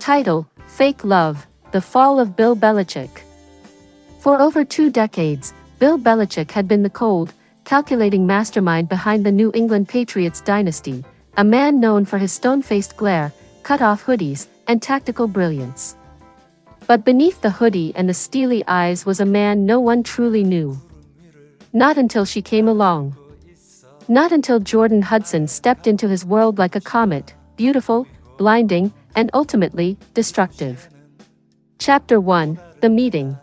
Title: Fake Love, The Fall of Bill Belichick. For over 2 decades, Bill Belichick had been the cold, calculating mastermind behind the New England Patriots dynasty, a man known for his stone-faced glare, cut-off hoodies, and tactical brilliance. But beneath the hoodie and the steely eyes was a man no one truly knew. Not until she came along. Not until Jordon Hudson stepped into his world like a comet, beautiful, blinding, and ultimately, destructive. Chapter 1: The Meeting.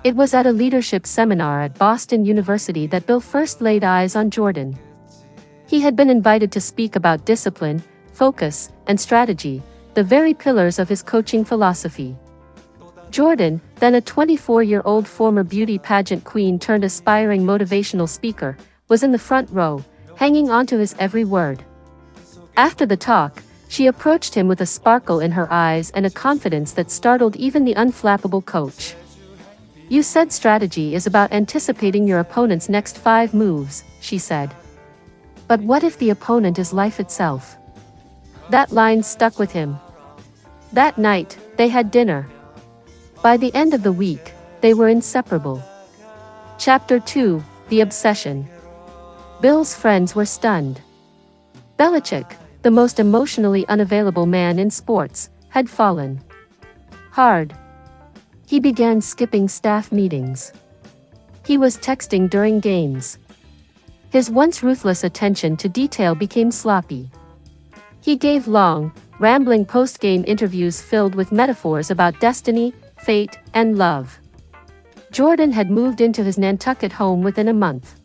It was at a leadership seminar at Boston University that Bill first laid eyes on Jordon. He had been invited to speak about discipline, focus, and strategy, the very pillars of his coaching philosophy. Jordon, then a 24-year-old former beauty pageant queen turned aspiring motivational speaker, was in the front row, hanging onto his every word. After the talk, she approached him with a sparkle in her eyes and a confidence that startled even the unflappable coach. "You said strategy is about anticipating your opponent's next 5 moves," she said. "But what if the opponent is life itself?" That line stuck with him. That night, they had dinner. By the end of the week, they were inseparable. Chapter 2: The Obsession. Bill's friends were stunned. Belichick, the most emotionally unavailable man in sports, had fallen hard. He began skipping staff meetings. He was texting during games. His once ruthless attention to detail became sloppy. He gave long, rambling post-game interviews filled with metaphors about destiny, fate, and love. Jordon had moved into his Nantucket home within a month.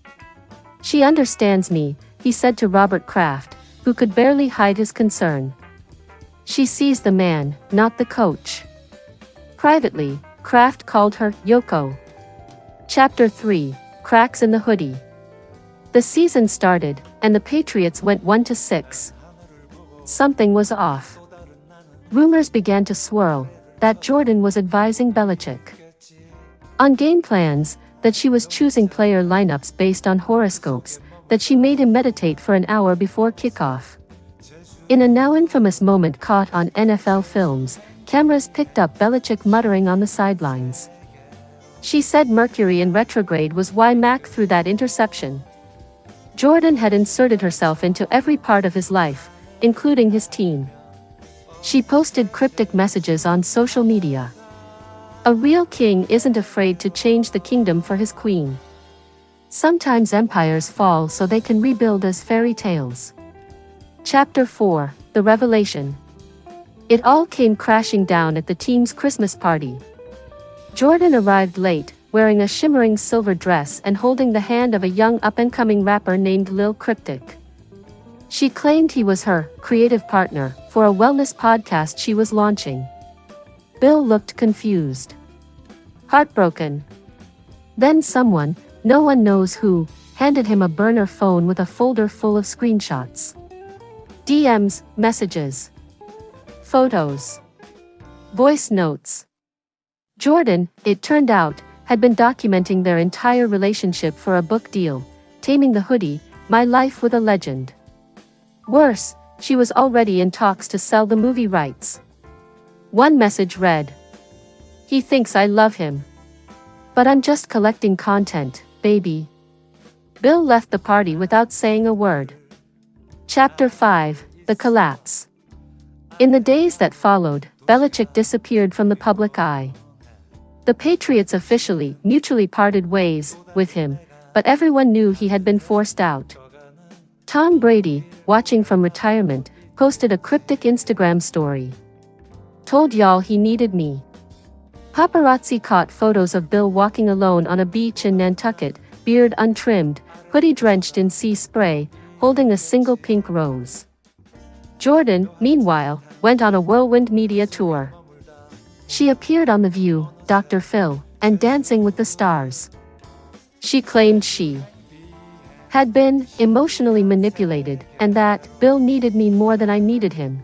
"She understands me," he said to Robert Kraft, who could barely hide his concern. "She sees the man, not the coach." Privately, Kraft called her Yoko. Chapter 3: Cracks in the Hoodie. The season started, and the Patriots went 1-6. Something was off. Rumors began to swirl that Jordon was advising Belichick on game plans, that she was choosing player lineups based on horoscopes, that she made him meditate for an hour before kickoff. In a now infamous moment caught on NFL films, cameras picked up Belichick muttering on the sidelines. "She said Mercury in retrograde was why Mac threw that interception." Jordon had inserted herself into every part of his life, including his team. She posted cryptic messages on social media. A real king isn't afraid to change the kingdom for his queen. Sometimes empires fall so they can rebuild as fairy tales. Chapter 4: The Revelation. It all came crashing down at the team's Christmas party. Jordon arrived late, wearing a shimmering silver dress and holding the hand of a young up-and-coming rapper named Lil Cryptic. She claimed he was her creative partner for a wellness podcast she was launching. Bill looked confused. Heartbroken. Then someone, no one knows who, handed him a burner phone with a folder full of screenshots. DMs, messages, photos, voice notes. Jordon, it turned out, had been documenting their entire relationship for a book deal, Taming the Hoodie, My Life with a Legend. Worse, she was already in talks to sell the movie rights. One message read, "He thinks I love him. But I'm just collecting content, baby." Bill left the party without saying a word. Chapter 5: The Collapse. In the days that followed, Belichick disappeared from the public eye. The Patriots officially, mutually parted ways with him, but everyone knew he had been forced out. Tom Brady, watching from retirement, posted a cryptic Instagram story. "Told y'all he needed me." Paparazzi caught photos of Bill walking alone on a beach in Nantucket, beard untrimmed, hoodie drenched in sea spray, holding a single pink rose. Jordon, meanwhile, went on a whirlwind media tour. She appeared on The View, Dr. Phil, and Dancing with the Stars. She claimed she had been emotionally manipulated, and that Bill needed me more than I needed him.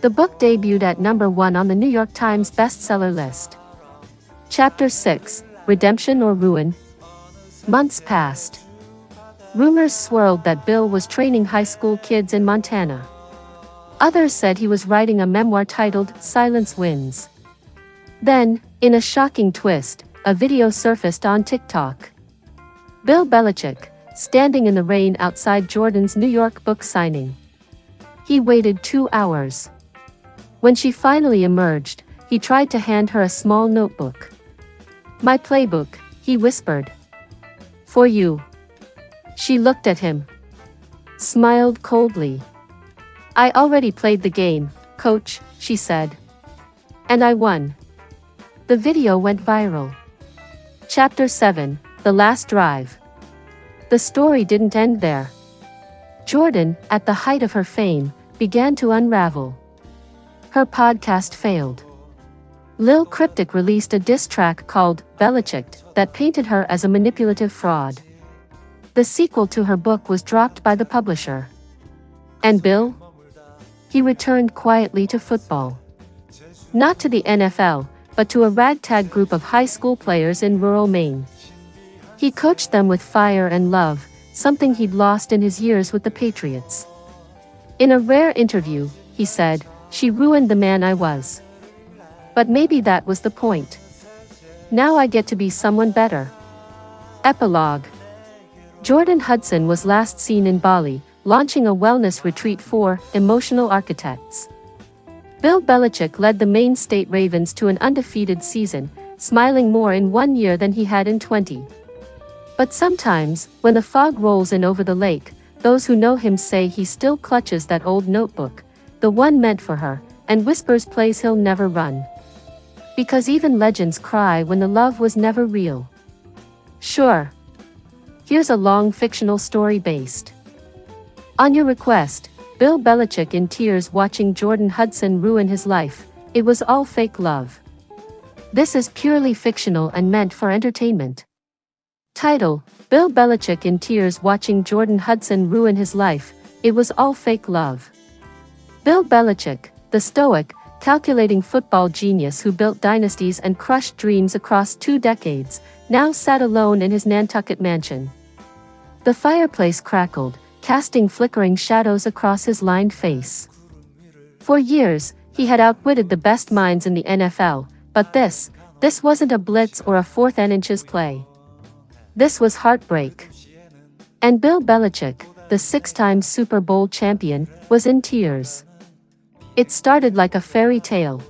The book debuted at #1 on the New York Times bestseller list. Chapter 6: Redemption or Ruin. Months passed. Rumors swirled that Bill was training high school kids in Montana. Others said he was writing a memoir titled Silence Wins. Then, in a shocking twist, a video surfaced on TikTok. Bill Belichick, standing in the rain outside Jordon's New York book signing. He waited 2 hours. When she finally emerged, he tried to hand her a small notebook. "My playbook," he whispered. "For you." She looked at him. Smiled coldly. "I already played the game, coach," she said. "And I won." The video went viral. Chapter 7, The Last Drive. The story didn't end there. Jordon, at the height of her fame, began to unravel. Her podcast failed. Lil Cryptic released a diss track called Belichick that painted her as a manipulative fraud. The sequel to her book was dropped by the publisher. And Bill? He returned quietly to football. Not to the NFL, but to a ragtag group of high school players in rural Maine. He coached them with fire and love, something he'd lost in his years with the Patriots. In a rare interview, he said, "She ruined the man I was. But maybe that was the point. Now I get to be someone better." Epilogue. Jordon Hudson was last seen in Bali, launching a wellness retreat for emotional architects. Bill Belichick led the Maine State Ravens to an undefeated season, smiling more in 1 year than he had in 20. But sometimes, when the fog rolls in over the lake, those who know him say he still clutches that old notebook, the one meant for her, and whispers plays he'll never run. Because even legends cry when the love was never real. Sure. Here's a long fictional story based on your request. Bill Belichick in tears watching Jordon Hudson ruin his life. It was all fake love. This is purely fictional and meant for entertainment. Title: Bill Belichick in tears watching Jordon Hudson ruin his life. It was all fake love. Bill Belichick, the stoic, calculating football genius who built dynasties and crushed dreams across 2 decades, now sat alone in his Nantucket mansion. The fireplace crackled, casting flickering shadows across his lined face. For years, he had outwitted the best minds in the NFL, but this wasn't a blitz or a fourth and inches play. This was heartbreak. And Bill Belichick, the 6-time Super Bowl champion, was in tears. It started like a fairy tale.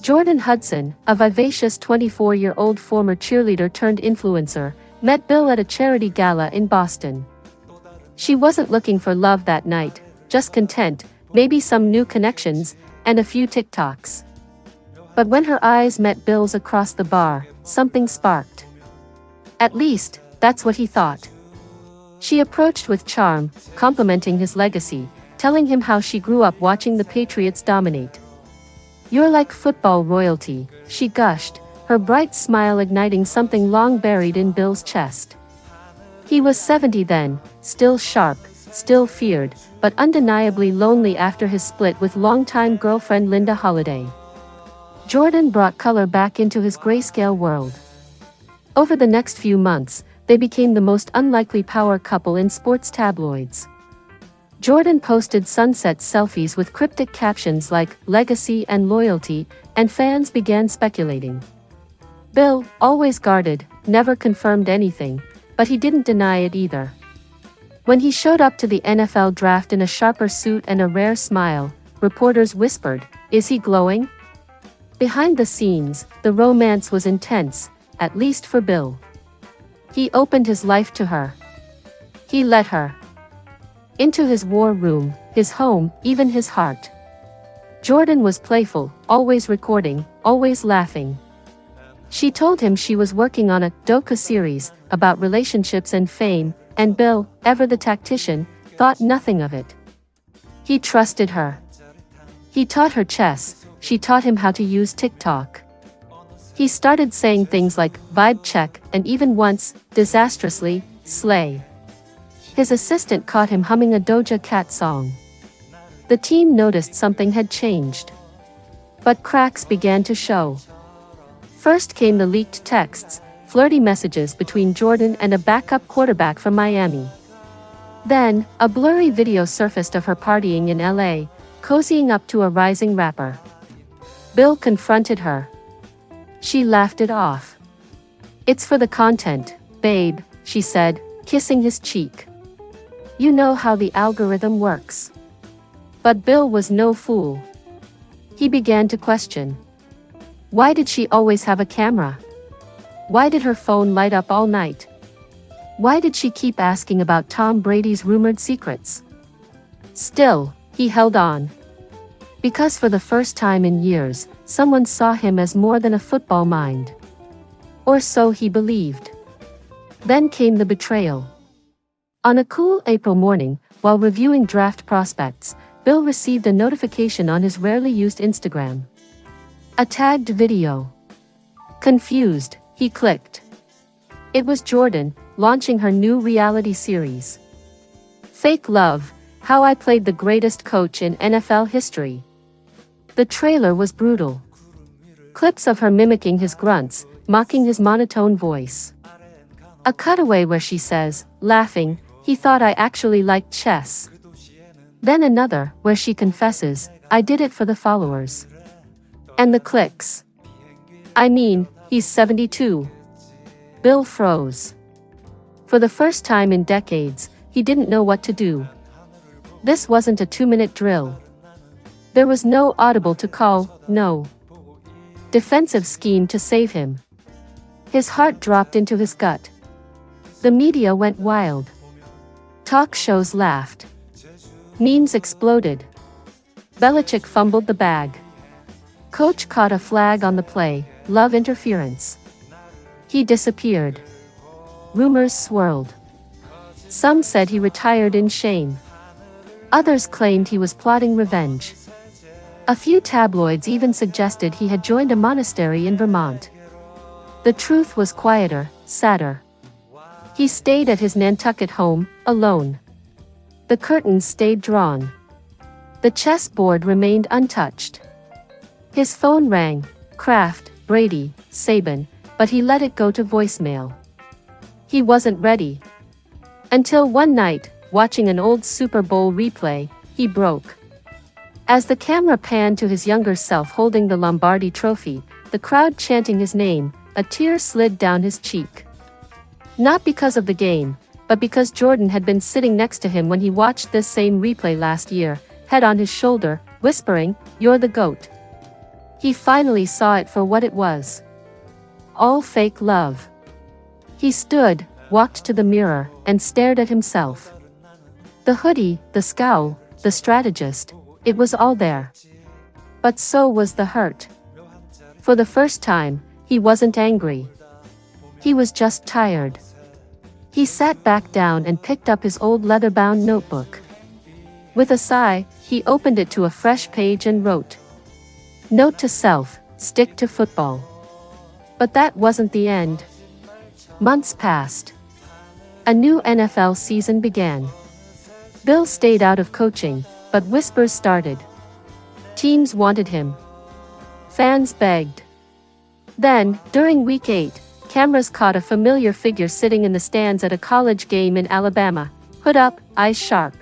Jordon Hudson, a vivacious 24-year-old former cheerleader turned influencer, met Bill at a charity gala in Boston. She wasn't looking for love that night, just content, maybe some new connections, and a few TikToks. But when her eyes met Bill's across the bar, something sparked. At least, that's what he thought. She approached with charm, complimenting his legacy, telling him how she grew up watching the Patriots dominate. "You're like football royalty," she gushed, her bright smile igniting something long buried in Bill's chest. He was 70 then, still sharp, still feared, but undeniably lonely after his split with longtime girlfriend Linda Holliday. Jordon brought color back into his grayscale world. Over the next few months, they became the most unlikely power couple in sports tabloids. Jordon posted sunset selfies with cryptic captions like "legacy" and "loyalty," and fans began speculating. Bill, always guarded, never confirmed anything, but he didn't deny it either. When he showed up to the NFL draft in a sharper suit and a rare smile, reporters whispered, "Is he glowing?" Behind the scenes, the romance was intense, at least for Bill. He opened his life to her. He let her into his war room, his home, even his heart. Jordon was playful, always recording, always laughing. She told him she was working on a docu-series about relationships and fame, and Bill, ever the tactician, thought nothing of it. He trusted her. He taught her chess, she taught him how to use TikTok. He started saying things like "vibe check" and even once, disastrously, "slay." His assistant caught him humming a Doja Cat song. The team noticed something had changed. But cracks began to show. First came the leaked texts, flirty messages between Jordon and a backup quarterback from Miami. Then, a blurry video surfaced of her partying in LA, cozying up to a rising rapper. Bill confronted her. She laughed it off. "It's for the content, babe," she said, kissing his cheek. "You know how the algorithm works." But Bill was no fool. He began to question. Why did she always have a camera? Why did her phone light up all night? Why did she keep asking about Tom Brady's rumored secrets? Still, he held on. Because for the first time in years, someone saw him as more than a football mind. Or so he believed. Then came the betrayal. On a cool April morning, while reviewing draft prospects, Bill received a notification on his rarely used Instagram. A tagged video. Confused, he clicked. It was Jordon, launching her new reality series. Fake Love: How I Played the Greatest Coach in NFL History. The trailer was brutal. Clips of her mimicking his grunts, mocking his monotone voice. A cutaway where she says, laughing, "He thought I actually liked chess." Then another, where she confesses, "I did it for the followers." And the clicks. I mean, he's 72. Bill froze. For the first time in decades, he didn't know what to do. This wasn't a 2-minute drill. There was no audible to call, no defensive scheme to save him. His heart dropped into his gut. The media went wild. Talk shows laughed. Memes exploded. Belichick fumbled the bag. Coach caught a flag on the play, love interference. He disappeared. Rumors swirled. Some said he retired in shame. Others claimed he was plotting revenge. A few tabloids even suggested he had joined a monastery in Vermont. The truth was quieter, sadder. He stayed at his Nantucket home, alone. The curtains stayed drawn. The chessboard remained untouched. His phone rang, Kraft, Brady, Saban, but he let it go to voicemail. He wasn't ready. Until one night, watching an old Super Bowl replay, he broke. As the camera panned to his younger self holding the Lombardi trophy, the crowd chanting his name, a tear slid down his cheek. Not because of the game, but because Jordon had been sitting next to him when he watched this same replay last year, head on his shoulder, whispering, "You're the GOAT." He finally saw it for what it was. All fake love. He stood, walked to the mirror, and stared at himself. The hoodie, the scowl, the strategist, it was all there. But so was the hurt. For the first time, he wasn't angry. He was just tired. He sat back down and picked up his old leather-bound notebook. With a sigh, he opened it to a fresh page and wrote, "Note to self, stick to football." But that wasn't the end. Months passed. A new NFL season began. Bill stayed out of coaching, but whispers started. Teams wanted him. Fans begged. Then, during Week 8, cameras caught a familiar figure sitting in the stands at a college game in Alabama, hood up, eyes sharp.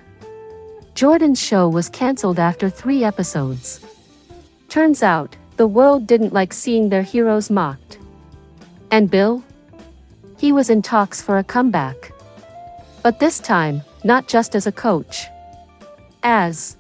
Jordon's show was canceled after 3 episodes. Turns out, the world didn't like seeing their heroes mocked. And Bill? He was in talks for a comeback. But this time, not just as a coach. As